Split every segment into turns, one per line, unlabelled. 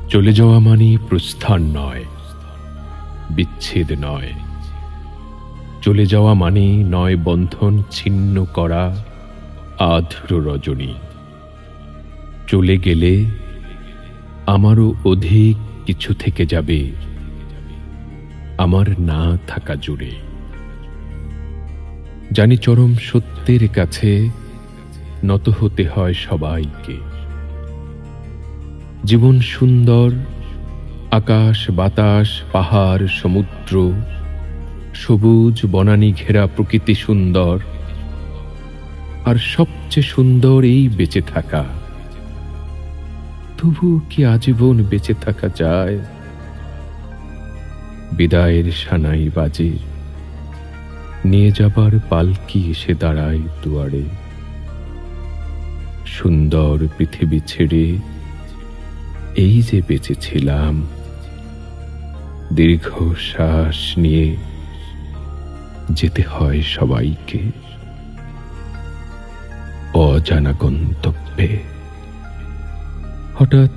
চলে যাওয়া মানে প্রস্থান নয়, বিচ্ছেদ নয়। চলে যাওয়া মানে নয় বন্ধন ছিন্ন করা আর্দ্র রজনী। চলে গেলে আমারও অধিক কিছু থেকে যাবে আমার না থাকা জুড়ে। জানি চরম সত্যের কাছে নত হতে হয় সবাইকে। জীবন সুন্দর, আকাশ বাতাস পাহাড় সমুদ্র, সবুজ বনানী ঘেরা প্রকৃতি সুন্দর। আর সবচেয়ে সুন্দর এই বেঁচে থাকা। তবু কি আজীবন বেঁচে থাকা যায়? বিদায়ের সানাই বাজে, নিয়ে যাবার পালকি এসে দাঁড়ায় দুয়ারে। সুন্দর পৃথিবী ছেড়ে এই যে বেঁচেছিলাম, দীর্ঘ শ্বাস নিয়ে যেতে হয় সবাইকে অজানা গন্তব্যে। হঠাৎ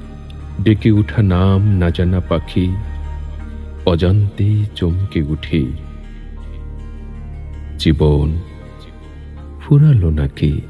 ডেকে উঠা নাম না জানা পাখি অজান্তেই চমকে উঠি। জীবন ফুরালো নাকি?